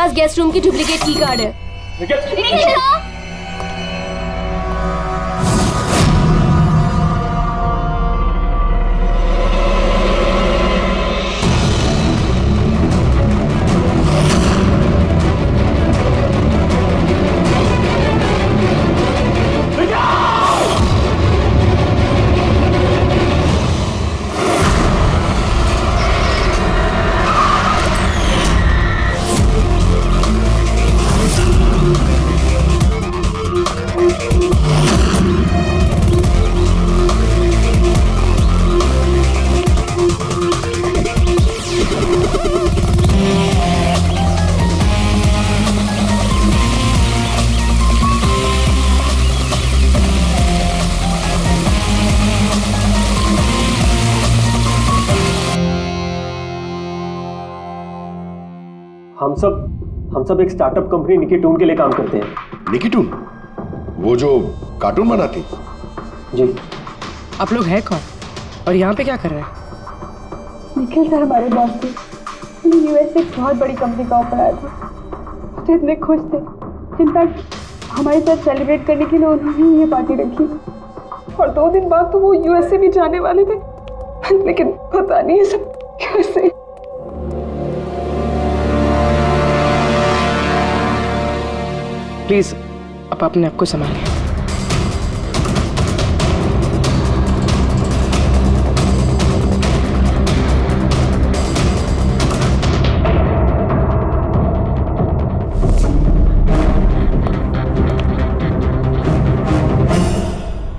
Guest room की duplicate की card है। हम सब एक स्टार्टअप कंपनी निकिटून के लिए काम करते हैं। निकिटून? वो जो कार्टून बनाती? जी। आप लोग हैं कौन और यहाँ पे क्या कर रहे हैं? निखिल सर हमारे बॉस थे। उन्हें यूएस से एक बहुत बड़ी कंपनी का ऑफर आया था। तो इतने खुश थे। इनफैक्ट हमारे साथ सेलिब्रेट करने के लिए उन्होंने ये पार्टी रखी और 2 दिन बाद तो वो यूएस से भी जाने वाले थे, लेकिन पता नहीं है सब कैसे। प्लीज आप अपने आप को संभालिए।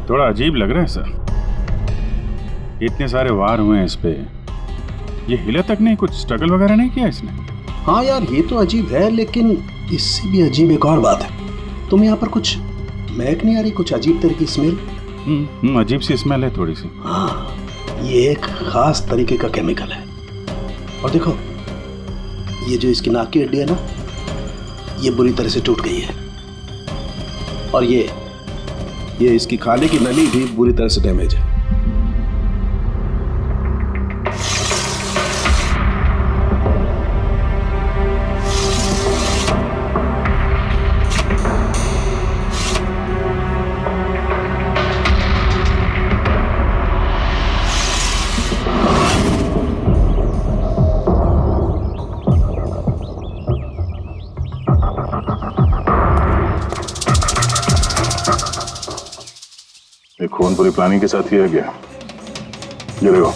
थोड़ा अजीब लग रहा है सर, इतने सारे वार हुए हैं इस पे, ये हिला तक नहीं, कुछ स्ट्रगल वगैरह नहीं किया इसने? हाँ यार, ये तो अजीब है, लेकिन इससे भी अजीब एक और बात है। तुम्हें यहाँ पर कुछ महक नहीं आ रही? कुछ अजीब तरह की स्मेल? अजीब सी स्मेल है थोड़ी सी। हाँ, ये एक खास तरीके का केमिकल है। और देखो, ये जो इसकी नाक की हड्डी है ना, ये बुरी तरह से टूट गई है। और ये इसकी खाने की नली भी बुरी तरह से डैमेज है। खून पूरी प्लानिंग के साथ ही है गया। ये देखो,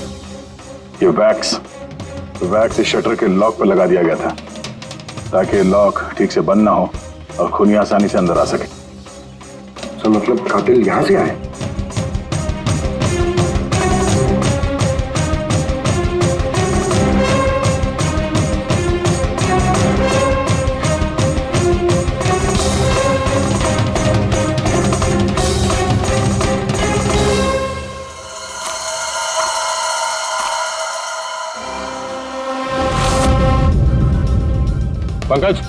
ये वैक्स इस शटर के लॉक पर लगा दिया गया था ताकि लॉक ठीक से बंद ना हो और खूनी आसानी से अंदर आ सके। तो मतलब कातिल यहाँ से आए? पंकज,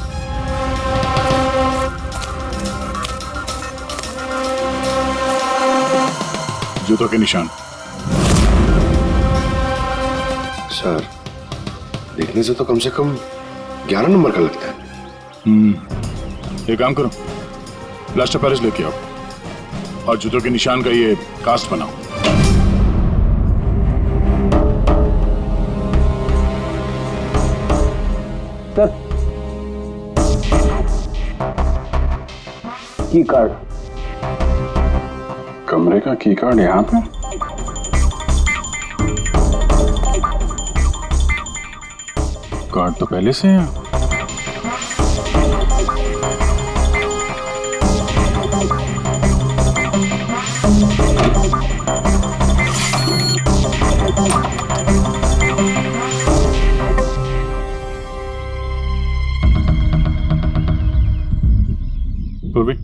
जूतों के निशान। सर, देखने से तो कम 11 नंबर का लगता है। एक काम करो, प्लास्टर पेरिस लेके आओ और जूतों के निशान का ये कास्ट बनाओ। सर, की कार्ड। कमरे का की कार्ड यहाँ पे? कार्ड तो पहले से है। पूर्वी,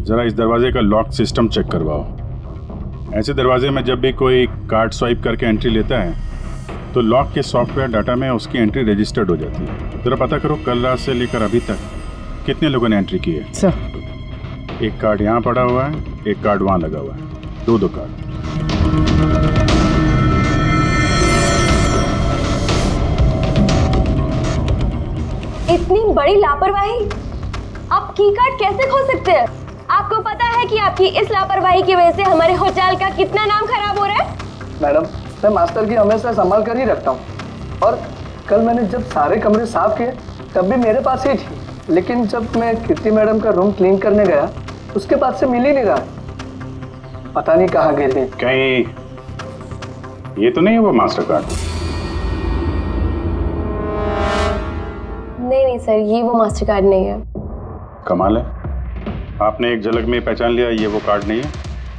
जरा इस दरवाजे का लॉक सिस्टम चेक करवाओ। ऐसे दरवाजे में जब भी कोई कार्ड स्वाइप करके एंट्री लेता है तो लॉक के सॉफ्टवेयर डाटा में उसकी एंट्री रजिस्टर्ड हो जाती है। जरा पता करो कल रात से लेकर अभी तक कितने लोगों ने एंट्री की है। सर, एक कार्ड यहाँ पड़ा हुआ है, एक कार्ड वहाँ लगा हुआ है, दो कार्ड। इतनी बड़ी लापरवाही! आप की कार्ड कैसे खो सकते हैं? आपको पता है कि आपकी इस लापरवाही की वजह से हमारे होटल का कितना नाम खराब हो रहा है? मैडम, मैं मास्टर की हमेशा संभाल कर ही रखता हूँ, और कल मैंने जब सारे कमरे साफ किए तब भी मेरे पास ही थी, लेकिन जब मैं कीर्ति मैडम का रूम क्लीन करने गया उसके बाद से मिल ही नहीं रहा। पता नहीं कहाँ गिर गई। कहीं ये तो नहीं है वो मास्टर कार्ड? नहीं सर, ये वो मास्टर कार्ड नहीं है। कमाल है, आपने एक झलक में पहचान लिया ये वो कार्ड नहीं है।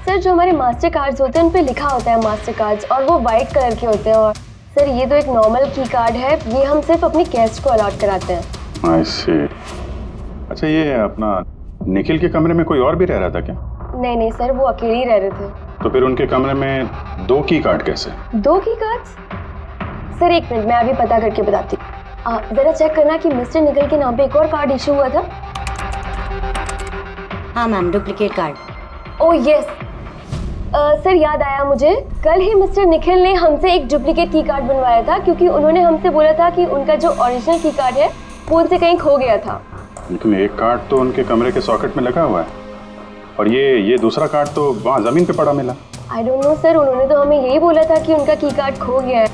सर, जो हमारे मास्टर कार्ड्स होते हैं उन पे लिखा होता है मास्टर कार्ड्स, और वो वाइट कलर के होते हैं। और सर, ये तो एक नॉर्मल की कार्ड है, ये हम सिर्फ अपनी गेस्ट को अलॉट कराते हैं। आई सी। अच्छा, ये अपना निखिल के कमरे में कोई और भी रह रहा था क्या? नहीं सर, वो अकेले ही रह रहे थे। तो फिर उनके कमरे में 2 की कार्ड कैसे? 2 की कार्ड्स? सर एक मिनट, मैं अभी पता करके बताती हूँ। जरा चेक करना कि मिस्टर निखिल के नाम पे एक और कार्ड इशू हुआ था। हाँ ma'am, duplicate card. Oh yes sir, याद आया मुझे, कल ही मिस्टर निखिल ने हमसे एक डुप्लीकेट की कार्ड बनवाया था, क्योंकि उन्होंने हमसे बोला था कि उनका जो ओरिजिनल की कार्ड है वो उनसे कहीं खो गया था। लेकिन एक कार्ड तो उनके कमरे के सॉकेट में लगा हुआ है, और ये दूसरा कार्ड तो वहाँ जमीन पे पड़ा मिला। आई डोंट नो सर, उन्होंने तो हमें यही बोला था कि उनका की कार्ड खो गया है।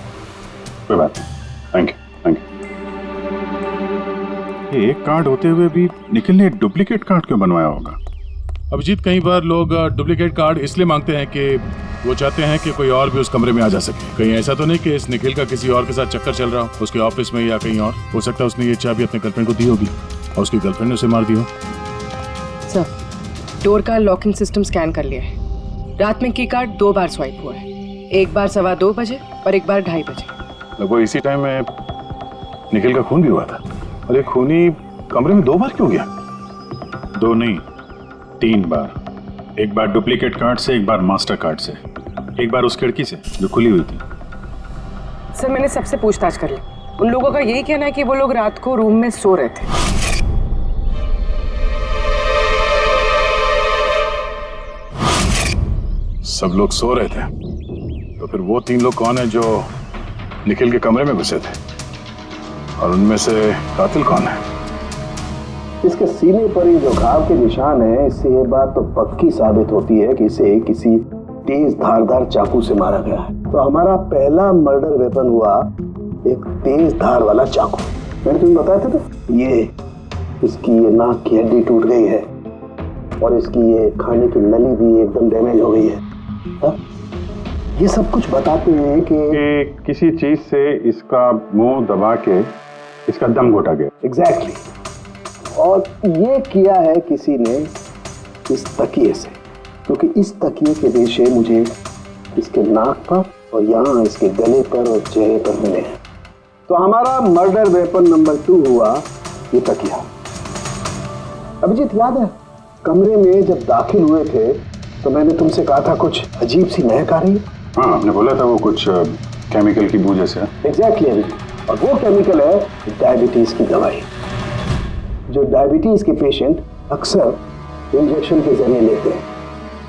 कोई बात नहीं, थैंक यू। ये एक कार्ड होते हुए भी निखिल ने डुप्लीकेट कार्ड क्यों बनवाया होगा? अभिजीत, कई बार लोग डुप्लीकेट कार्ड इसलिए मांगते हैं कि वो चाहते हैं कि कोई और भी उस कमरे में आ जा सके। कहीं ऐसा तो नहीं कि इस निखिल का किसी और के साथ चक्कर चल रहा हो, उसके ऑफिस में या कहीं और। हो सकता है उसने ये चाबी अपने गर्लफ्रेंड को दी होगी और उसकी गर्लफ्रेंड ने उसे मार दी हो। सर, डोर का लॉकिंग सिस्टम स्कैन कर लिया है। रात में की कार्ड 2 बार स्वाइप हुआ है, एक बार 2:15 बजे और एक बार 2:30 बजे। लगभग इसी टाइम में निखिल का खून भी हुआ था। और ये खूनी कमरे में 2 बार क्यों गया? 2 नहीं, 3 बार। एक बार डुप्लीकेट कार्ड से, एक बार मास्टर कार्ड से, एक बार उस खिड़की से जो खुली हुई थी। सर, मैंने सबसे पूछताछ कर ली। उन लोगों का यही कहना है कि वो लोग रात को रूम में सो रहे थे। सब लोग सो रहे थे, तो फिर वो 3 लोग कौन है जो निखिल के कमरे में घुसे थे, और उनमें से कातिल कौन है? इसके सीने पर ये जो घाव के निशान है, इससे ये बात तो पक्की साबित होती है कि इसे किसी तेज धारदार चाकू से मारा गया है। तो हमारा पहला मर्डर वेपन हुआ एक तेज धार वाला चाकू। मैंने तुम्हें बताया था तो ये इसकी ये नाक की हड्डी टूट गई है, और इसकी ये खाने की नली भी एकदम डैमेज हो गई है। ये सब कुछ बताते हैं कि किसी चीज से इसका मुंह दबा के इसका दम घोटा गया। एग्जैक्टली। और ये किया है किसी ने इस तकिए से, क्योंकि इस तकिए के रेशे मुझे इसके नाक पर और यहाँ इसके गले पर और चेहरे पर मिले हैं। तो हमारा मर्डर वेपन नंबर 2 हुआ ये तकिया। अभिजीत, याद है कमरे में जब दाखिल हुए थे तो मैंने तुमसे कहा था कुछ अजीब सी महक आ रही है? हाँ, आपने बोला था वो कुछ केमिकल की बू जैसे। एग्जैक्टली अभिजीत, और वो केमिकल है डायबिटीज की दवाई, जो डायबिटीज के पेशेंट अक्सर इंजेक्शन के जरिए लेते हैं।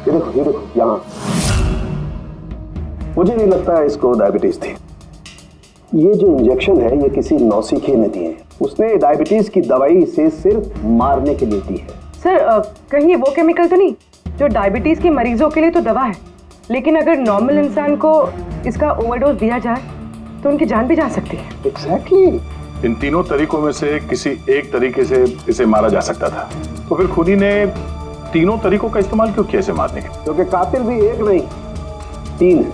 ये देखो यहाँ। मुझे नहीं लगता इसको डायबिटीज थी। ये जो इंजेक्शन है ये किसी नौसिखिए ने दिए हैं। उसने डायबिटीज की दवाई इसे सिर्फ मारने के लिए दी है। सर, कहीं वो केमिकल तो नहीं जो डायबिटीज के मरीजों के लिए तो दवा है, लेकिन अगर नॉर्मल इंसान को इसका ओवरडोज दिया जाए तो उनकी जान भी जा सकती है। एग्जैक्टली। इन तीनों तरीकों में से किसी एक तरीके से इसे मारा जा सकता था, तो फिर खूनी ने तीनों तरीकों का इस्तेमाल क्यों किया इसे मारने के? क्योंकि कातिल भी एक नहीं 3 है।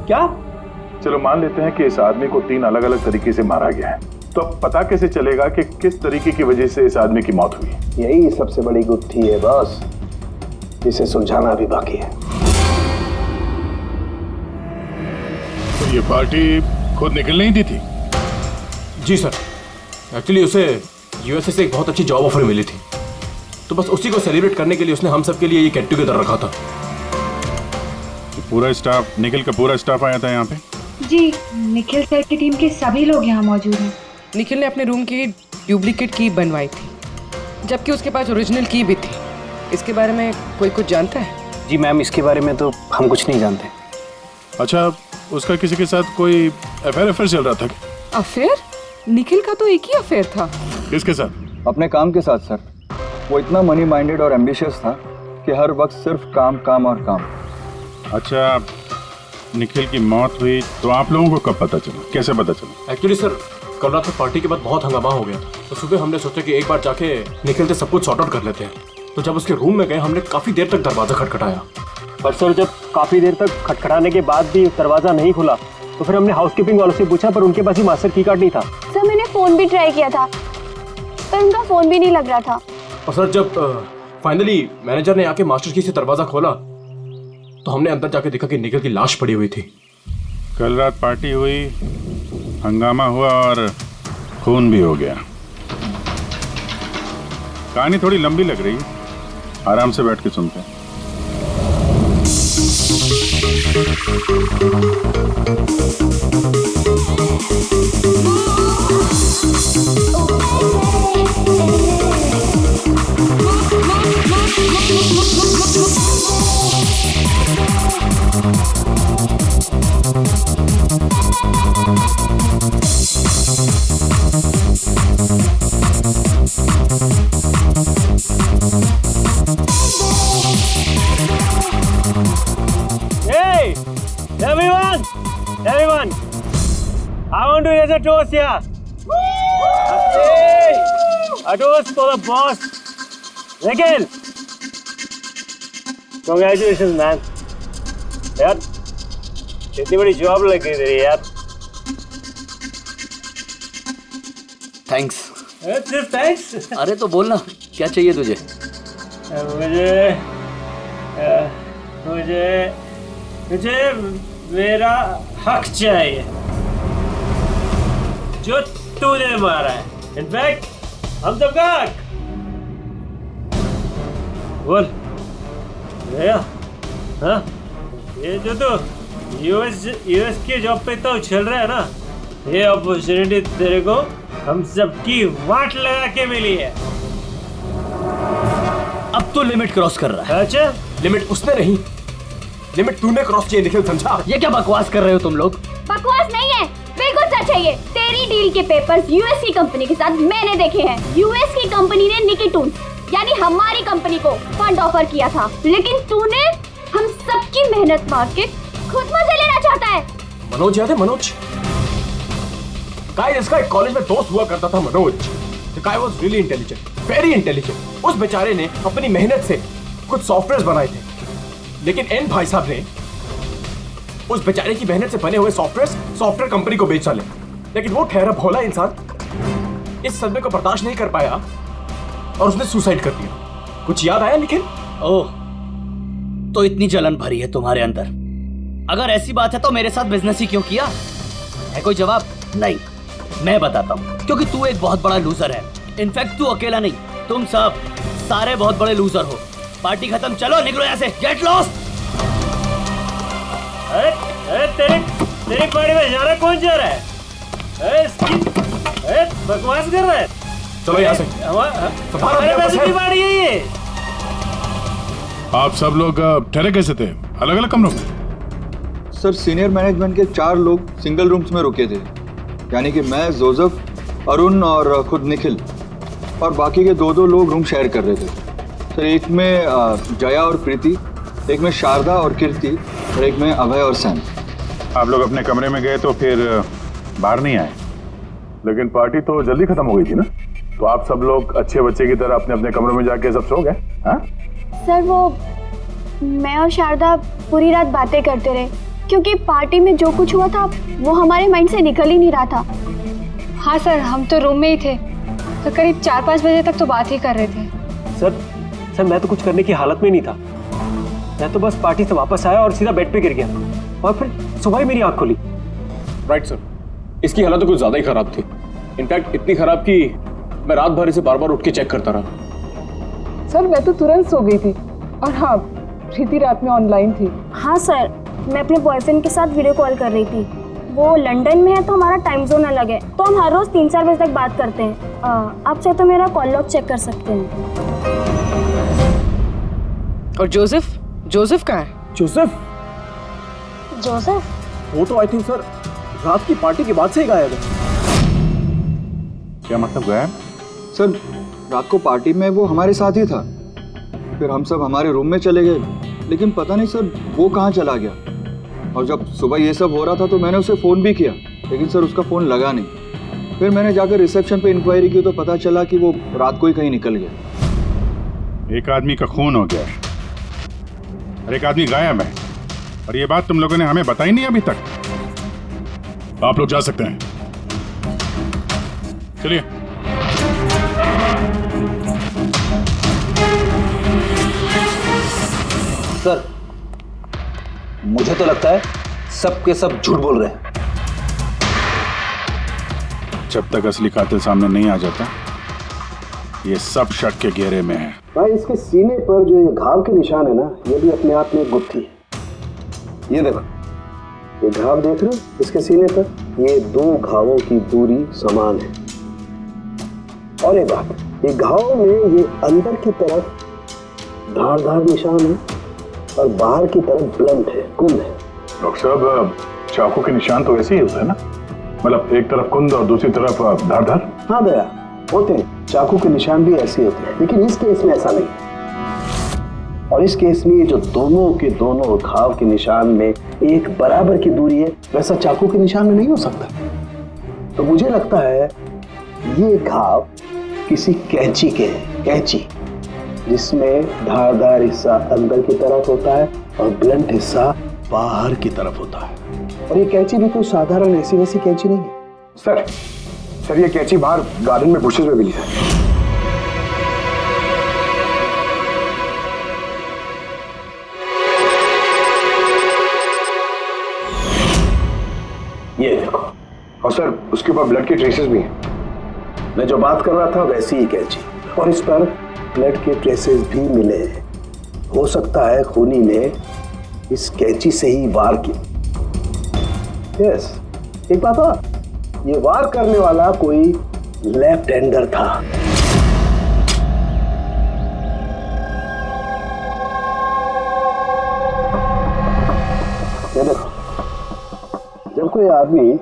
क्या? चलो मान लेते हैं कि इस आदमी को 3 अलग अलग तरीके से मारा गया है, तो अब पता कैसे चलेगा कि किस तरीके की वजह से इस आदमी की मौत हुई? यही सबसे बड़ी गुत्थी है बॉस, इसे सुलझाना भी बाकी है। तो ये पार्टी खुद निकल नहीं दी थी? जी सर, एक्चुअली उसे यूएसए से एक बहुत अच्छी जॉब ऑफर मिली थी, तो बस उसी को सेलिब्रेट करने के लिए उसने हम सब के लिए ये गेट टुगेदर रखा था। पूरा स्टाफ, निखिल का पूरा स्टाफ आया था यहाँ पे? जी, निखिल सर की टीम के सभी लोग यहाँ मौजूद हैं। निखिल ने अपने रूम की डुप्लीकेट की बनवाई थी, जबकि उसके पास ओरिजिनल की भी थी। इसके बारे में कोई कुछ जानता है? जी मैम, इसके बारे में तो हम कुछ नहीं जानते। अच्छा, उसका किसी के साथ कोई अफेयर चल रहा था क्या? अफेयर? निखिल का तो एक ही अफेयर था। किसके साथ? अपने काम के साथ सर। वो इतना मनी माइंडेड और एम्बिशियस था कि हर वक्त सिर्फ काम काम और काम। अच्छा, निखिल की मौत हुई तो आप लोगों को कब पता चला, कैसे पता चला? एक्चुअली सर कल रात में पार्टी के बाद बहुत हंगामा हो गया था, तो सुबह हमने सोचा कि एक बार जाके निखिल से सब कुछ सॉर्ट आउट कर लेते हैं। तो जब उसके रूम में गए हमने काफी देर तक दरवाजा खटखटाया। पर सर जब काफ़ी देर तक खटखटाने के बाद भी दरवाज़ा नहीं खुला तो फिर हमने हाउसकीपिंग वालों से पूछा, पर उनके पास ही मास्टर की कार्ड नहीं था। सर मैंने फ़ोन भी ट्राई किया था पर उनका फ़ोन भी नहीं लग रहा था। और सर जब फाइनली मैनेजर ने आके मास्टर की से दरवाजा खोला तो हमने अंदर जाके देखा कि निखिल की लाश पड़ी हुई थी। कल रात पार्टी हुई, हंगामा हुआ और खून भी हो गया। कहानी थोड़ी लंबी लग रही है, आराम से बैठ के सुनते हैं। Hey, everyone, I want to raise a toast here. Hey, a toast for the boss, Nikhil. Congratulations, man. यार, इतनी बड़ी जॉब लग गई तेरी यार। थैंक्स। सिर्फ थैंक्स? अरे तो बोलना, क्या चाहिए तुझे? मुझे मेरा हक चाहिए जो तूने मारा है। इनफैक्ट हम सबका हक। बोल भैया, हाँ ये जो तो यूएस की जॉब पे तो चल रहा है ना, ये अपॉर्चुनिटी तेरे को हम सबकी वाट लगा के मिली है। अब तो लिमिट क्रॉस कर रहा है। अच्छा, लिमिट उसने नहीं, लिमिट तूने क्रॉस किया निखिल, समझा? ये क्या बकवास कर रहे हो तुम लोग? बकवास नहीं है, बिल्कुल सच है ये। तेरी डील के पेपर्स यूएस की कंपनी के साथ मैंने देखे हैं। यूएस की कंपनी ने निकी टून यानी हमारी कंपनी को फंड ऑफर किया था, लेकिन तूने हम सबकी मेहनत मार के खुद मजे लेना चाहता है। मनोज याद है? मनोज इसका एक कॉलेज में दोस्त हुआ करता था, Manoj. The guy was really intelligent, very intelligent। उस बेचारे ने अपनी मेहनत से कुछ सॉफ्टवेयर बनाए थे, लेकिन एन भाई साहब ने उस बेचारे की मेहनत से बने हुए सॉफ्टवेयर कंपनी को बेच डाले। लेकिन वो ठहरा भोला इंसान इस सदमे को बर्दाश्त नहीं कर पाया और उसने सुसाइड कर दिया। कुछ याद आया निखिल? ओह, तो इतनी जलन भरी है तुम्हारे अंदर। अगर ऐसी बात है तो मेरे साथ बिजनेस ही क्यों किया? है कोई जवाब? नहीं, मैं बताता हूँ। क्योंकि तू एक बहुत बड़ा लूजर है। इनफैक्ट तू अकेला नहीं, तुम सब सारे बहुत बड़े लूजर हो। पार्टी खत्म, चलो निकलो यहाँ से, गेट लॉस्ट। अरे तेरी पार्टी में जाना कौन जा रहा है? अरे बकवास कर रहा है। चलो यहाँ से, हमारे पैसे की पार्टी है ये। आप सब लोग ठहरे कैसे थे अलग अलग कमरों में? सर सीनियर मैनेजमेंट के 4 लोग सिंगल रूम्स में रुके थे, यानी कि मैं, जोसेफ, अरुण और खुद निखिल, और बाकी के 2 लोग रूम शेयर कर रहे थे। सर एक में जया और प्रीति, एक में शारदा और कीर्ति, और एक में अभय और सैम। आप लोग अपने कमरे में गए तो फिर बाहर नहीं आए, लेकिन पार्टी तो जल्दी खत्म हो गई थी ना, तो आप सब लोग अच्छे बच्चे की तरह अपने अपने कमरों में जाके सब सो गए? हाँ सर वो मैं और शारदा पूरी रात बातें करते रहे, क्योंकि पार्टी में जो कुछ हुआ था वो हमारे माइंड से निकल ही नहीं रहा था। हाँ सर, हम तो रूम में ही थे, तो करीब 4-5 बजे तक तो बात ही कर रहे थे। सर मैं तो कुछ करने की हालत में नहीं था। मैं तो बस पार्टी से वापस आया और सीधा बेड पे गिर गया, और फिर सुबह ही मेरी आँख खुली। राइट सर, इसकी हालत तो कुछ ज्यादा ही खराब थी। इनफैक्ट इतनी खराब कि मैं रात भर इसे बार बार उठ के चेक करता रहा। सर मैं तो तुरंत सो गई थी, और हाँ प्रीति रात में ऑनलाइन थी। हाँ सर, मैं अपने बॉयफ्रेंड के साथ वीडियो कॉल कर रही थी। वो लंदन में है तो हमारा टाइम जोन अलग है, तो हम हर रोज 3-4 बजे तक बात करते हैं। आप चाहे तो मेरा कॉल लॉग चेक कर सकते हैं। और जोसेफ कहाँ है? जोसेफ जोसेफ वो तो आई थिंक सर रात की पार्टी के बाद से ही गायब है। क्या मतलब गायब? सर रात को पार्टी में वो हमारे साथ ही था, फिर हम सब हमारे रूम में चले गए, लेकिन पता नहीं सर वो कहाँ चला गया। और जब सुबह ये सब हो रहा था तो मैंने उसे फ़ोन भी किया, लेकिन सर उसका फ़ोन लगा नहीं। फिर मैंने जाकर रिसेप्शन पे इंक्वायरी की तो पता चला कि वो रात को ही कहीं निकल गया। एक आदमी का खून हो गया और एक आदमी गायब है, और ये बात तुम लोगों ने हमें बताई नहीं अभी तक। आप लोग जा सकते हैं, चलिए। सर मुझे तो लगता है सब के सब झूठ बोल रहे हैं। जब तक असली कातिल सामने नहीं आ जाता, ये सब शक के घेरे में है। भाई इसके सीने पर जो ये घाव के निशान है ना, ये भी अपने आप में एक गुत्थी है। ये देखो, ये घाव देख रहे हो इसके सीने पर, ये दो घावों की दूरी समान है। और एक बात, ये घाव में ये अंदर की तरफ धारदार निशान है और बाहर की तरफ ब्लंट है, कुंद है। डॉक्टर साहब, चाकू के निशान तो वैसे ही होते हैं ना, मतलब एक तरफ कुंद और दूसरी तरफ धारदार। हाँ दया, होते हैं, चाकू के निशान भी ऐसे होते हैं, लेकिन इस केस में ऐसा नहीं। और इस केस में जो दोनों के दोनों घाव के निशान में एक बराबर की दूरी है, वैसा चाकू के निशान में नहीं हो सकता। तो मुझे लगता है ये घाव किसी कैंची के हैं, कैंची जिसमें धारदार हिस्सा अंदर की तरफ होता है और ब्लंट हिस्सा बाहर की तरफ होता है। और ये कैंची भी कोई साधारण ऐसी वैसी कैंची नहीं है। सर ये कैंची बाहर गार्डन में बुशेस में मिली है। ये देखो, और सर उसके ऊपर ब्लड के ट्रेसेस भी हैं। मैं जो बात कर रहा था वैसी ही कैंची, और इस पर ब्लड के ट्रेसेस भी मिले हैं। हो सकता है खूनी ने इस कैंची से ही वार किया। यस, एक बात और, ये वार करने वाला कोई लेफ्ट हैंडर था। ये देखो, जब कोई आदमी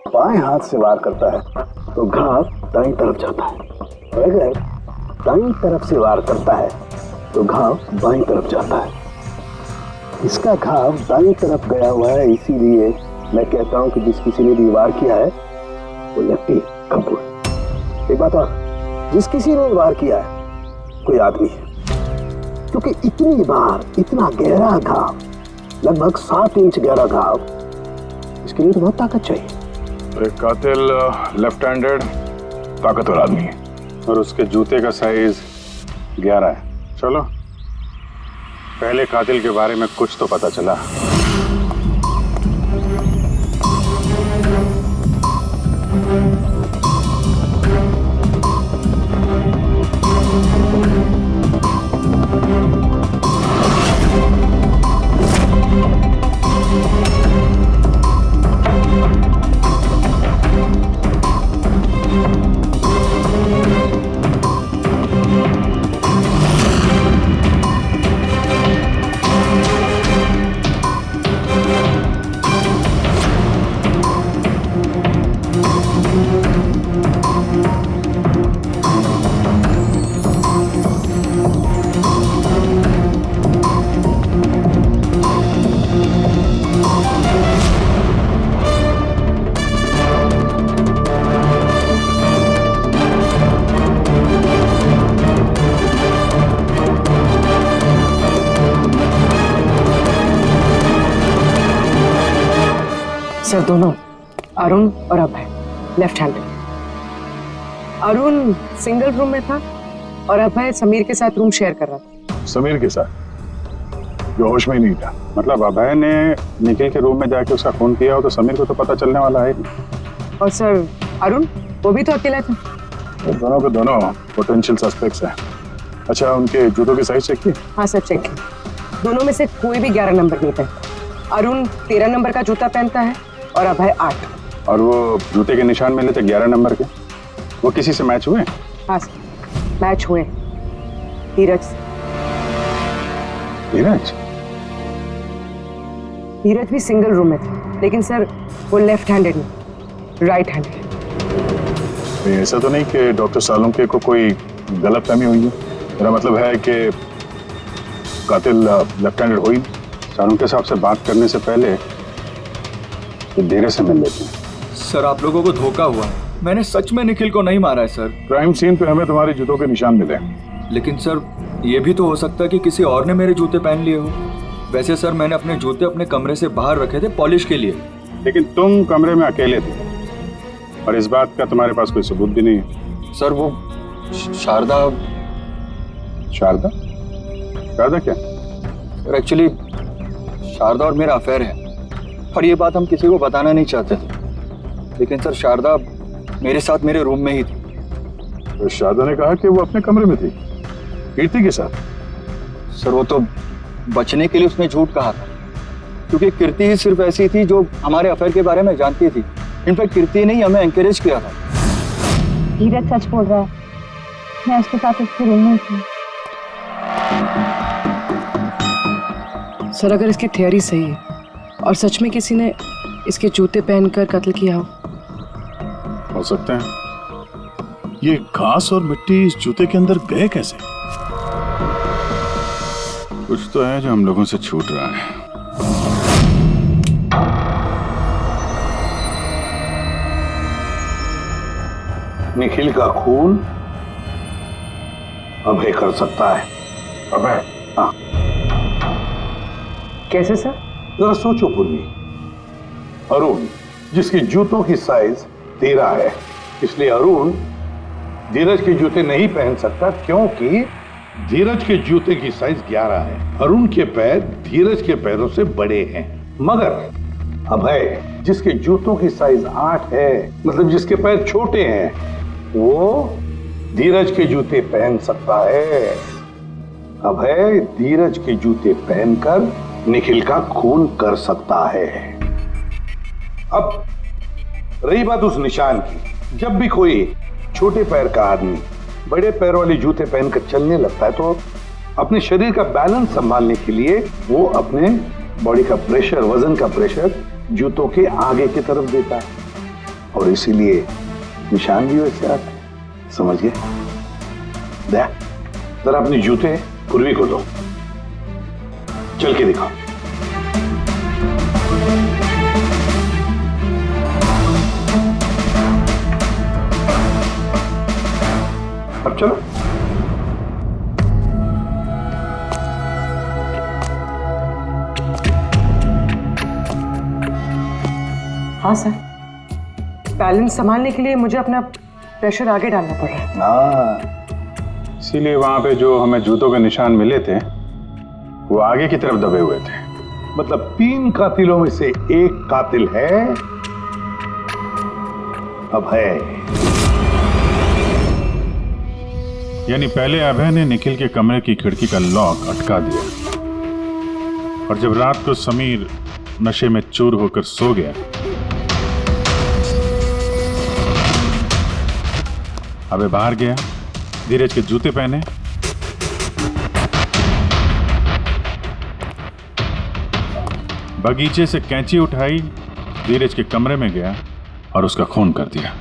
बाएं हाथ से वार करता है तो घाव दाईं तरफ जाता है, और अगर दाईं तरफ से वार करता है तो घाव बाईं तरफ जाता है। इसका घाव दाईं तरफ गया हुआ है, इसीलिए मैं कहता हूं कि जिस किसी ने भी वार किया है वो लेफ्टी कपूर। एक बात और, जिस किसी ने वार किया है कोई आदमी है, क्योंकि इतनी बार इतना गहरा घाव, लगभग 7 इंच गहरा घाव, इसके लिए तो बहुत ताकत चाहिए। एक कातिल लेफ्ट हैंडेड ताकतवर आदमी है, और उसके जूते का साइज 11 है। चलो, पहले कातिल के बारे में कुछ तो पता चला। सर दोनों, अरुण और Abhay, left handed. Arun single room में था और अभय समीर के साथ रूम शेयर कर रहा था। समीर के साथ, जो होश में ही नहीं था। मतलब अभय ने निखिल के रूम में जाके उसका खून किया हो तो समीर को तो पता चलने वाला है। और सर अरुण, वो भी तो अकेला था। तो दोनों के दोनों पोटेंशियल सस्पेक्ट्स हैं। अच्छा, उनके जूतों की साइज चेक की? हाँ सर, चेक की। दोनों में से कोई भी 11 नंबर नहीं पहनता। अरुण 13 नंबर का जूता पहनता है और अभय 8। और वो जूते के निशान मिले थे 11 नंबर के, वो किसी से मैच हुए? हाँ सर, मैच हुए। धीरज से। धीरज? धीरज भी सिंगल रूम में थे, लेकिन सर वो लेफ्ट हैंडेड नहीं, राइट हैंडेड। कहीं ऐसा तो नहीं कि डॉक्टर सालुंके को कोई गलतफहमी हुई है? मेरा मतलब है कि कातिल लेफ्ट हैंडेड हुई। सालुंके साहब से बात करने से पहले ये धीरे से मिल लेते हैं। सर आप लोगों को धोखा हुआ है, मैंने सच में निखिल को नहीं मारा है सर। क्राइम सीन पे हमें तुम्हारे जूतों के निशान मिले, लेकिन सर ये भी तो हो सकता है कि किसी और ने मेरे जूते पहन लिए हो। वैसे सर मैंने अपने जूते अपने कमरे से बाहर रखे थे पॉलिश के लिए। लेकिन तुम कमरे में अकेले थे और इस बात का तुम्हारे पास कोई सबूत भी नहीं है। सर वो शारदा शारदा शारदा क्या? एक्चुअली शारदा और मेरा अफेयर है और ये बात हम किसी को बताना नहीं चाहते थे, लेकिन सर शारदा मेरे साथ मेरे रूम में ही थी। तो शारदा ने कहा कि वो अपने कमरे में थी कीर्ति के साथ। सर वो तो बचने के लिए उसने झूठ कहा था, क्योंकि कीर्ति ही सिर्फ ऐसी थी जो हमारे अफेयर के बारे में जानती थी। इनफैक्ट कीर्ति ने ही हमें एनकरेज किया था। धीरज सच बोल रहा है, मैं उसके साथ उसके रूम में थी। सर अगर इसकी थियरी सही है और सच में किसी ने इसके जूते पहनकर कत्ल किया हो सकता है। ये घास और मिट्टी इस जूते के अंदर गए कैसे? कुछ तो है जो हम लोगों से छूट रहा है। निखिल का खून अभय कर सकता है। अभय? हाँ। कैसे सर? जरा सोचो पूर्वी। अरुण जिसके जूतों की साइज 13 है, इसलिए अरुण धीरज के जूते नहीं पहन सकता, क्योंकि धीरज के जूते की साइज 11 है। अरुण के पैर धीरज के पैरों से बड़े हैं। मगर अभय जिसके जूतों की साइज 8 है, मतलब जिसके पैर छोटे हैं, वो धीरज के जूते पहन सकता है। अभय धीरज के जूते पहनकर निखिल का खून कर सकता है। अब रही बात उस निशान की, जब भी कोई छोटे पैर का आदमी बड़े पैर वाले जूते पहनकर चलने लगता है तो अपने शरीर का बैलेंस संभालने के लिए वो अपने बॉडी का प्रेशर, वजन का प्रेशर जूतों के आगे की तरफ देता है और इसीलिए निशान भी वैसे आते हैं। समझ गए? जरा अपने जूते पूर्वी को दो, चल के दिखाओ। अब चलो। हाँ सर, बैलेंस संभालने के लिए मुझे अपना प्रेशर आगे डालना पड़ रहा है। हाँ, इसीलिए वहां पे जो हमें जूतों के निशान मिले थे वो आगे की तरफ दबे हुए थे। मतलब 3 कातिलों में से एक कातिल है अभय। यानी पहले अभय ने निखिल के कमरे की खिड़की का लॉक अटका दिया और जब रात को समीर नशे में चूर होकर सो गया, अबे बाहर गया, धीरज के जूते पहने, बगीचे से कैंची उठाई, धीरज के कमरे में गया और उसका खून कर दिया।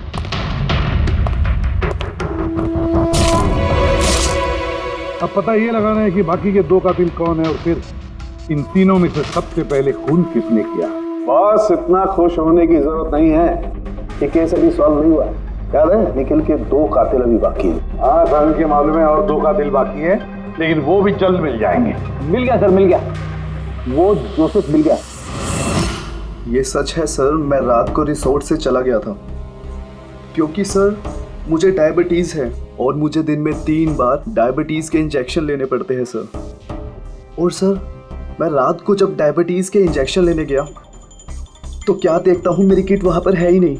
अब पता ये लगाना है कि बाकी के 2 कातिल कौन है और फिर इन तीनों में से सबसे पहले खून किसने किया। बस इतना खुश होने की जरूरत नहीं है कि केस अभी सॉल्व नहीं हुआ। याद है निखिल के 2 कातिल अभी बाकी है। हाँ सर के मालूम है और 2 कातिल बाकी है, लेकिन वो भी जल्द मिल जाएंगे। मिल गया सर, मिल गया, वो जोसेफ मिल गया। ये सच है सर, मैं रात को रिसोर्ट से चला गया था क्योंकि सर मुझे डायबिटीज़ है और मुझे दिन में 3 बार डायबिटीज़ के इंजेक्शन लेने पड़ते हैं सर। और सर मैं रात को जब डायबिटीज़ के इंजेक्शन लेने गया तो क्या देखता हूँ मेरी किट वहाँ पर है ही नहीं।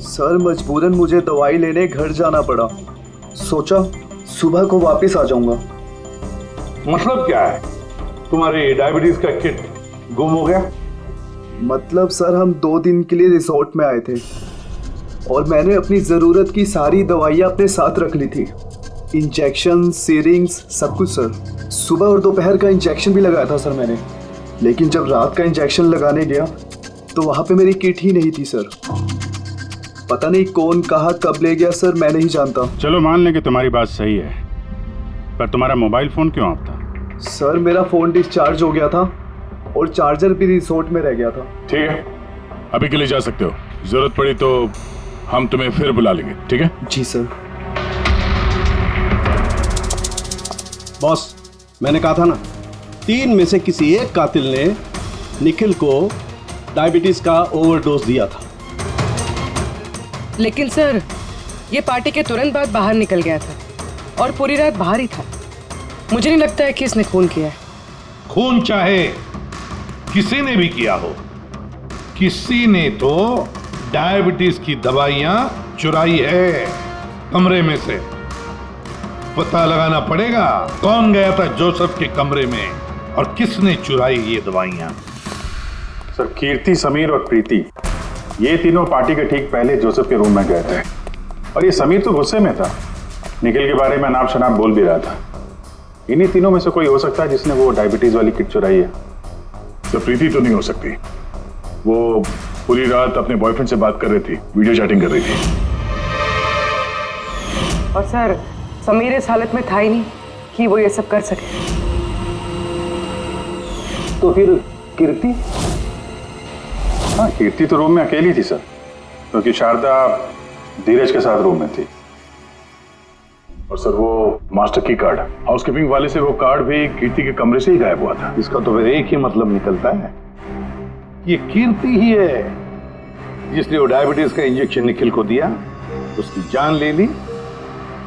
सर मजबूरन मुझे दवाई लेने घर जाना पड़ा। सोचा सुबह को वापस आ जाऊंगा। मतलब क्या है? तुम्हारी डायबिटीज का किट गुम हो गया? मतलब सर हम 2 दिन के लिए रिसोर्ट में आए थे और मैंने अपनी ज़रूरत की सारी दवाइयाँ अपने साथ रख ली थी, इंजेक्शन, सीरिंग्स, सब कुछ सर। सुबह और दोपहर का इंजेक्शन भी लगाया था सर मैंने, लेकिन जब रात का इंजेक्शन लगाने गया तो वहाँ पे मेरी किट ही नहीं थी सर। पता नहीं कौन कहा कब ले गया सर, मैं नहीं जानता। चलो मान लें कि तुम्हारी बात सही है, पर तुम्हारा मोबाइल फोन क्यों ऑफ था? सर मेरा फोन डिस्चार्ज हो गया था और चार्जर भी रिसोर्ट में रह गया था। ठीक है, अभी के लिए जा सकते हो। जरूरत पड़ी तो हम तुम्हें फिर बुला लेंगे, ठीक है? जी सर। बॉस, मैंने कहा था ना, 3 में से किसी एक कातिल ने निखिल को डायबिटीज का ओवरडोज दिया था। लेकिन सर ये पार्टी के तुरंत बाद बाहर निकल गया था और पूरी रात बाहर ही था। मुझे नहीं लगता है कि इसने खून किया है। खून चाहे किसी ने भी किया हो, किसी ने तो डायबिटीज की दवाइयां चुराई है कमरे में से। पता लगाना पड़ेगा कौन गया था जोसेफ के कमरे में और किसने चुराई ये दवाइयां। सर, कीर्ति, समीर और प्रीति, ये तीनों पार्टी के ठीक पहले जोसेफ के रूम में गए थे। और ये समीर तो गुस्से में था, निखिल के बारे में अनाप शनाप बोल भी रहा था। इन्हीं तीनों में से कोई हो सकता है जिसने वो डायबिटीज वाली किट चुराई है। तो प्रीति तो नहीं हो सकती, वो पूरी रात अपने बॉयफ्रेंड से बात कर रही थी, वीडियो चैटिंग कर रही थी। और सर समीर इस हालत में था ही नहीं कि वो ये सब कर सके। तो फिर कीर्ति? हाँ, कीर्ति तो रूम में अकेली थी सर, क्योंकि शारदा धीरज के साथ रूम में थी। और सर वो मास्टर की कार्ड, हाउसकीपिंग वाले से वो कार्ड भी कीर्ति के कमरे से ही गायब हुआ था। इसका तो फिर एक ही मतलब निकलता है, ये कीर्ति ही है जिसने वो डायबिटीज का इंजेक्शन निखिल को दिया, उसकी जान ले ली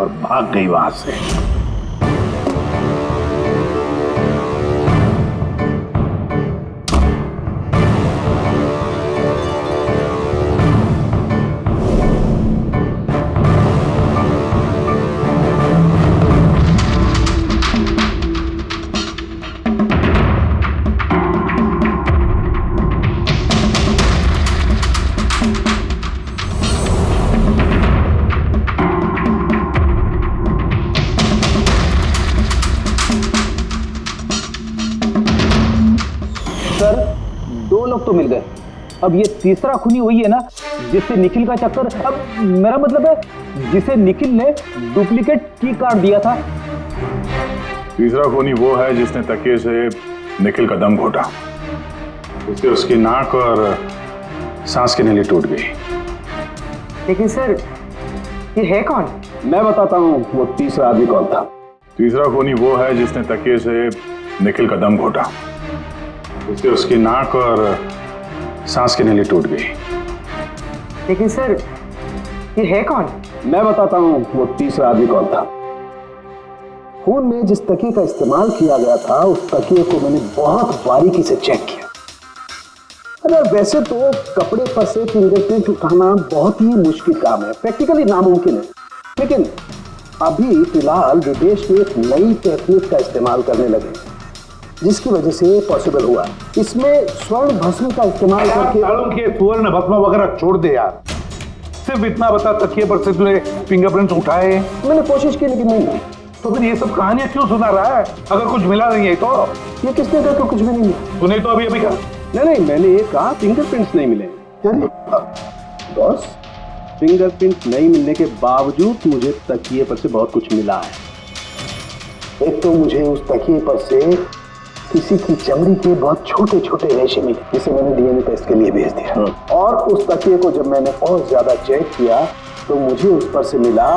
और भाग गई वहां से। तो मिल गए, अब ये तीसरा खूनी वही है ना जिससे निखिल का चक्कर, अब मेरा मतलब है जिसे निखिल ने डुप्लीकेट की कार्ड दिया था। तीसरा खूनी वो है जिसने तकिए से निखिल का दम घोटा, उससे उसकी नाक और सांस की नली टूट गई। लेकिन सर ये है कौन? मैं बताता हूँ वो तीसरा आदमी कौन था। तीसरा खूनी वो है जिसने तकिए से निखिल का दम घोटा, उससे उसकी नाक और सांस की नली टूट गई। लेकिन सर ये है कौन? मैं बताता हूँ वो तीसरा आदमी कौन था। खून में जिस तकिए का इस्तेमाल किया गया था उस तकिए को मैंने बहुत बारीकी से चेक किया। अरे वैसे तो कपड़े पर से फिंगरप्रिंट उठाना बहुत ही मुश्किल काम है, प्रैक्टिकली नामुमकिन है, लेकिन अभी फिलहाल विदेश में एक नई टेक्निक का इस्तेमाल करने लगे जिसकी वजह से पॉसिबल हुआ। इसमें स्वर्ण भस्म का इस्तेमाल करके के स्वर्ण भस्म वगैरह छोड़ दे यार, सिर्फ इतना बता तकिए पर से तूने फिंगरप्रिंट्स उठाए? मैंने कोशिश की लेकिन नहीं। तो फिर ये सब कहानियां क्यों सुना रहा है? अगर कुछ मिला नहीं है तो ये किसने कहा कुछ भी नहीं मिला? तूने तो अभी कहा। नहीं, मैंने ये कहा फिंगरप्रिंट्स नहीं मिले। बॉस, फिंगरप्रिंट नहीं मिलने के बावजूद मुझे तकिए पर से बहुत कुछ मिला है। एक तो मुझे उस तकिए पर से किसी की चमड़ी के बहुत छोटे छोटे रेशे मिले जिसे मैंने डीएनए टेस्ट के लिए भेज दिया। और उस तकिए को जब मैंने और ज्यादा चेक किया तो मुझे उस पर से मिला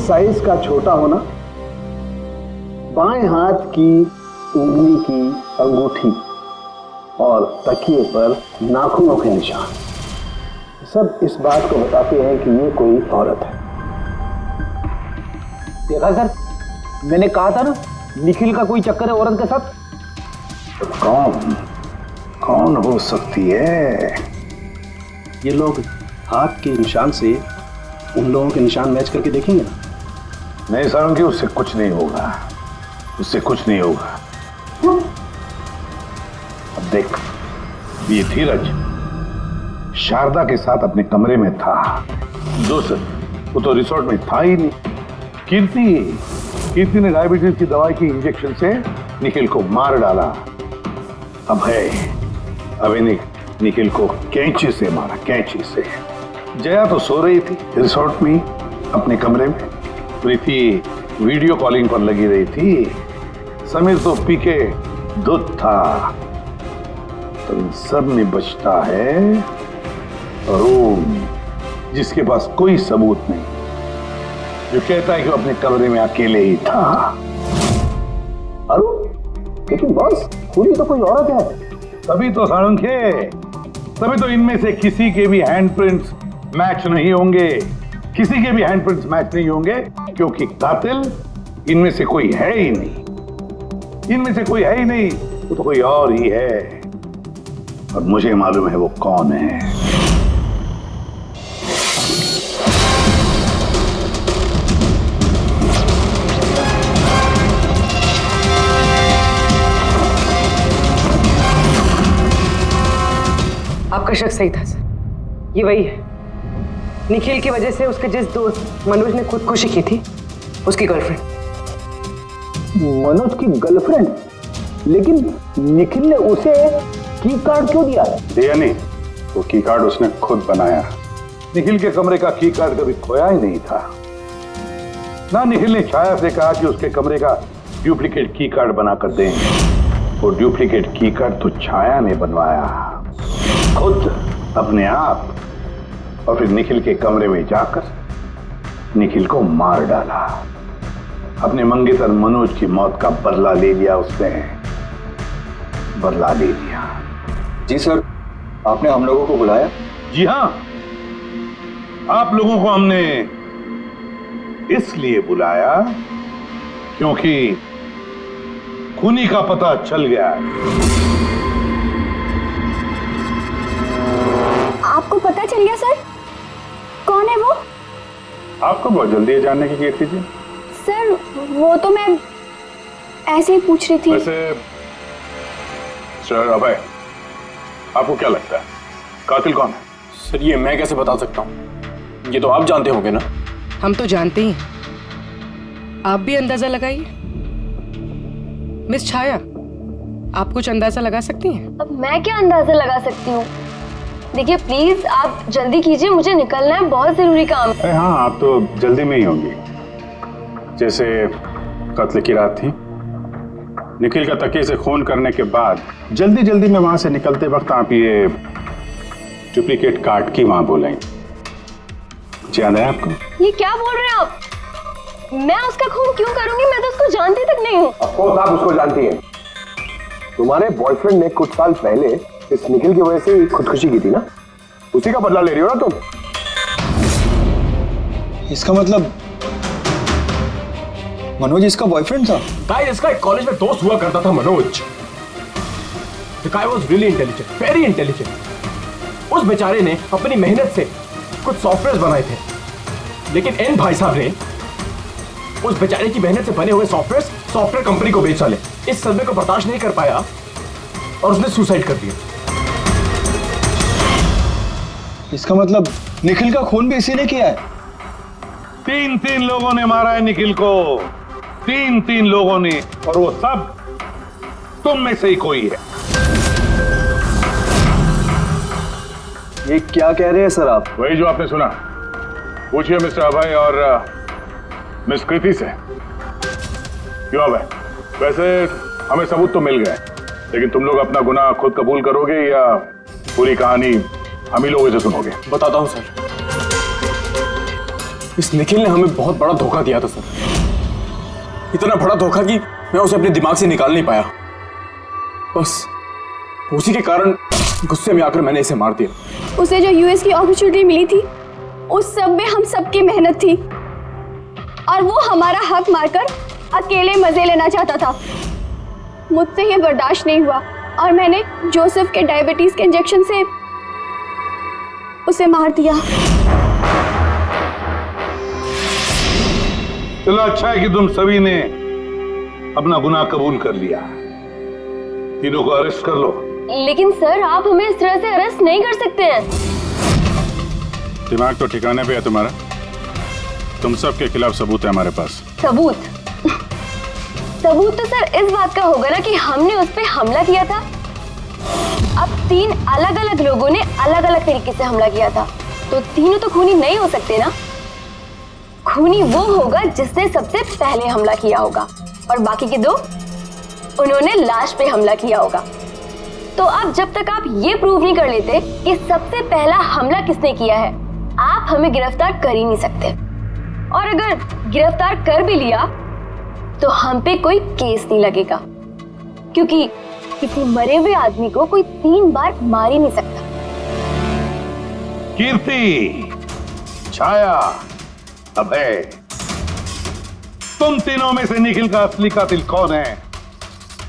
साइज का छोटा होना, बाएं हाथ की उंगली की अंगूठी और तकिए पर नाखूनों के निशान, सब इस बात को बताते हैं कि ये कोई औरत है। देखा सर, मैंने कहा था ना निखिल का कोई चक्कर है औरत के साथ। कौन हो सकती है? ये लोग हाथ के निशान से उन लोगों के निशान मैच करके देखेंगे ना। नहीं सर, कि उससे कुछ नहीं होगा, उससे कुछ नहीं होगा। देख, ये धीरज शारदा के साथ अपने कमरे में था। दोस्त वो तो रिसोर्ट में था ही नहीं। कीर्ति ने डायबिटीज की दवाई की इंजेक्शन से निखिल को मार डाला। अब निखिल को कैंची से मारा, कैंची से। जया तो सो रही थी रिसोर्ट में अपने कमरे में। प्रीति वीडियो कॉलिंग पर लगी रही थी। समीर तो पी के दूध था। तो इन सब में बचता है अरुण, जिसके पास कोई सबूत नहीं, जो कहता है कि वो अपने कमरे में अकेले ही था। अरुण, लेकिन बॉस खूनी तो कोई औरत है। तभी तो सारंगे, तभी तो इनमें से किसी के भी हैंडप्रिंट्स मैच नहीं होंगे। किसी के भी हैंडप्रिंट्स मैच नहीं होंगे, क्योंकि कातिल इनमें से कोई है ही नहीं। इनमें से कोई है ही नहीं, वो तो कोई और ही है। और मुझे मालूम है वो कौन है। आपका शक सही था सर, ये वही है। निखिल की वजह से उसके जिस दोस्त मनोज ने खुदकुशी की थी, उसकी गर्लफ्रेंड। मनोज की गर्लफ्रेंड? लेकिन निखिल ने उसे की कार्ड क्यों दिया? दिया नहीं, वो की कार्ड उसने खुद बनाया। निखिल के कमरे का की कार्ड कभी खोया ही नहीं था ना। निखिल ने छाया से कहा कि उसके कमरे का डुप्लीकेट की कार्ड बनाकर दें। वो डुप्लीकेट की कार्ड तो छाया ने बनवाया खुद, अपने आप। और फिर निखिल के कमरे में जाकर निखिल को मार डाला। अपने मंगेतर मनोज की मौत का बदला ले लिया उसने, बदला ले लिया। जी सर, आपने हम लोगों को बुलाया? जी हाँ, आप लोगों को हमने इसलिए बुलाया क्योंकि खूनी का पता चल गया है। आपको पता चल गया सर? कौन है वो? आपको बहुत जल्दी है जानने की कीर्ति जी। सर वो तो मैं ऐसे ही पूछ रही थी। वैसे सर अभय, आपको क्या लगता है कातिल कौन है? सर ये मैं कैसे बता सकता हूँ, ये तो आप जानते होंगे ना। हम तो जानते ही हैं, आप भी अंदाजा लगाइए। मिस छाया, आप कुछ अंदाजा लगा सकती हैं? अब मैं क्या अंदाजा लगा सकती हूँ? देखिए प्लीज आप जल्दी कीजिए, मुझे निकलना है, बहुत जरूरी काम है। हाँ, आप तो जल्दी में ही होंगी। जैसे कत्ल की रात थी, निखिल का तकिए से खून करने के बाद जल्दी जल्दी में वहां से निकलते वक्त आप ये डुप्लीकेट कार्ड की वहां बोलें। याद है आपको? ये क्या बोल रहे हैं आप? मैं उसका खून क्यों करूंगी? मैं तो उसको जानती तक नहीं हूँ। अफकोर्स आप उसको जानती हैं। तुम्हारे बॉयफ्रेंड ने कुछ साल पहले इस निखिल की वजह से खुदकुशी की थी ना, उसी का बदला ले रही हो ना तुम? इसका मतलब मनोज इसका बॉयफ्रेंड था? गाइस, इसका एक कॉलेज में दोस्त हुआ करता था Manoj. The guy was really intelligent, very intelligent। उस बेचारे ने अपनी मेहनत से कुछ सॉफ्टवेयर बनाए थे, लेकिन एन भाई साहब ने उस बेचारे की मेहनत से बने हुए सॉफ्टवेयर कंपनी को बेच डाले। इस सदमे को बर्दाश्त नहीं कर पाया और उसने सुसाइड कर दिया। इसका मतलब निखिल का खून भी इसी ने किया है? तीन लोगों ने मारा है निखिल को, तीन लोगों ने, और वो सब तुम में से ही कोई है। ये क्या कह रहे हैं सर आप? वही जो आपने सुना। पूछिए मिस्टर अभय और मिस कृति से। क्यों अभय? वैसे हमें सबूत तो मिल गए, लेकिन तुम लोग अपना गुनाह खुद कबूल करोगे या पूरी कहानी हम ही लोगों से सुनोगे? बताता हूं सर। इस निखिल ने हमें बहुत बड़ा धोखा दिया था सर। इतना बड़ा धोखा कि मैं उसे अपने दिमाग से निकाल नहीं पाया। बस उसी के कारण गुस्से में आकर मैंने इसे मार दिया। उसे जो यूएस की अपॉर्चुनिटी मिली थी, उस सब में हम सबकी मेहनत थी, और वो हमारा हक मारकर अकेले मजे लेना चाहता था। मुझसे ये बर्दाश्त नहीं हुआ और मैंने जोसेफ के डायबिटीज के इंजेक्शन से उसे मार दिया। चलो अच्छा है कि तुम सभी ने अपना गुनाह कबूल कर लिया। तीनों को अरेस्ट कर लो। लेकिन सर आप हमें इस तरह से अरेस्ट नहीं कर सकते हैं। दिमाग तो ठिकाने पे है तुम्हारा। तुम सब के खिलाफ सबूत है हमारे पास। सबूत? सबूत तो सर इस बात का होगा ना कि हमने उस पर हमला किया था। अब 3 अलग अलग लोगों ने अलग अलग तरीके से हमला किया था, तो तीनों तो खूनी नहीं हो सकते ना। खूनी वो होगा जिसने सबसे पहले हमला किया होगा, और बाकी के 2 उन्होंने लाश पे हमला किया होगा। तो अब जब तक आप ये प्रूव नहीं कर लेते कि सबसे पहला हमला किसने किया है, आप हमें गिरफ्तार कर ही नहीं सकते। और अगर गिरफ्तार कर भी लिया तो हम पे कोई केस नहीं लगेगा, क्योंकि किसी मरे हुए आदमी को कोई 3 बार मार ही नहीं सकता। कीर्ति, छाया, अभय, तुम तीनों में से निखिल का असली कातिल कौन है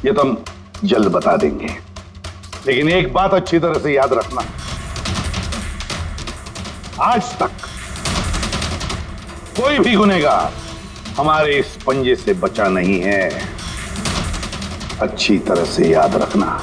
ये तुम जल्द बता देंगे। लेकिन एक बात अच्छी तरह से याद रखना, आज तक कोई भी गुनहगार हमारे इस पंजे से बचा नहीं है। अच्छी तरह से याद रखना।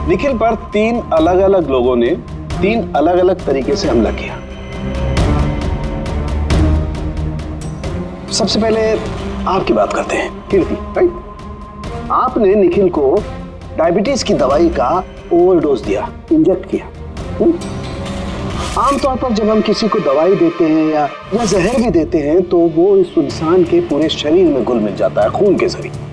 निखिल पर 3 अलग अलग लोगों ने 3 अलग अलग तरीके से हमला किया। सबसे पहले आपकी बात करते हैं, कीर्ति, राइट? आपने निखिल को डायबिटीज की दवाई का ओवरडोज दिया, इंजेक्ट किया। आमतौर पर जब हम किसी को दवाई देते हैं या जहर भी देते हैं तो वो इस इंसान के पूरे शरीर में घुल मिल जाता है खून के जरिए।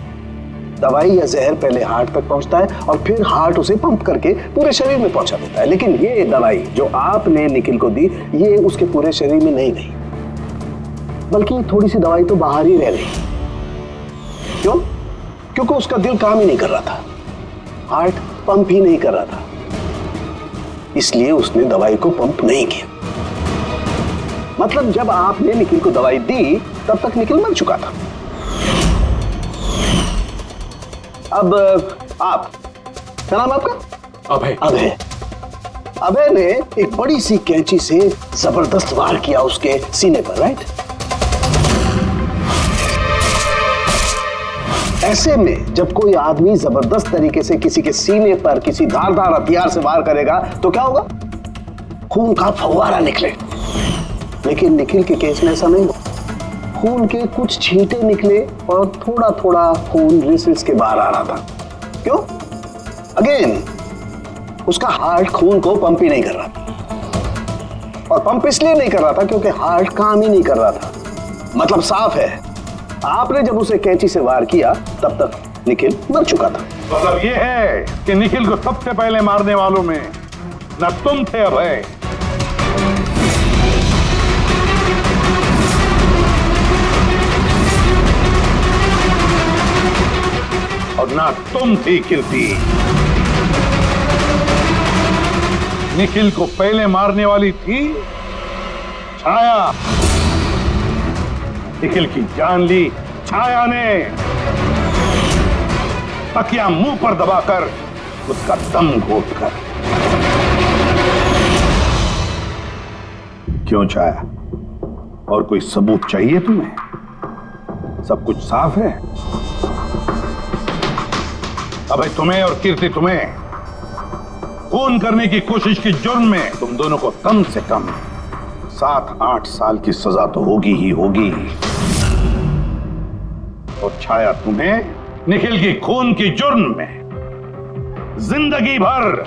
दवाई या जहर पहले हार्ट तक पहुंचता है और फिर हार्ट उसे पंप करके पूरे शरीर में पहुंचा देता है। लेकिन ये दवाई जो आपने निखिल को दी, ये उसके पूरे शरीर में नहीं गई, बल्कि थोड़ी सी दवाई तो बाहर ही रह गई। क्यों? क्योंकि उसका दिल काम ही नहीं कर रहा था, हार्ट पंप ही नहीं कर रहा था, इसलिए उसने दवाई को पंप नहीं किया। मतलब जब आपने निखिल को दवाई दी तब तक निखिल मर चुका था। अब आप, क्या नाम आपका? अभय। अभय। अभय ने एक बड़ी सी कैंची से जबरदस्त वार किया उसके सीने पर, राइट? ऐसे में जब कोई आदमी जबरदस्त तरीके से किसी के सीने पर किसी धारदार हथियार से वार करेगा तो क्या होगा? खून का फव्वारा निकले। लेकिन निखिल के केस में ऐसा नहीं हुआ। खून के कुछ छींटे निकले और थोड़ा थोड़ा खून रिस के बाहर आ रहा था। क्यों? अगेन उसका हार्ट खून को पंप ही नहीं कर रहा था, और पंप इसलिए नहीं कर रहा था क्योंकि हार्ट काम ही नहीं कर रहा था। मतलब साफ है, आपने जब उसे कैंची से वार किया तब तक निखिल मर चुका था। मतलब ये है कि निखिल को सबसे पहले मारने वालों में न तुम थे अभय, और ना तुम थी कीर्ति। निखिल को पहले मारने वाली थी छाया। निखिल की जान ली छाया ने, तकिया मुंह पर दबाकर उसका दम घोटकर। क्यों छाया, और कोई सबूत चाहिए तुम्हें? सब कुछ साफ है। अबे तुम्हें और कीर्ति, तुम्हें खून करने की कोशिश की जुर्म में तुम दोनों को कम से कम 7-8 साल की सजा तो होगी ही होगी। और छाया, तुम्हें निखिल की खून की जुर्म में जिंदगी भर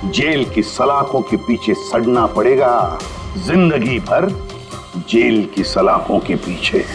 जेल की सलाखों के पीछे सड़ना पड़ेगा। जिंदगी भर जेल की सलाखों के पीछे।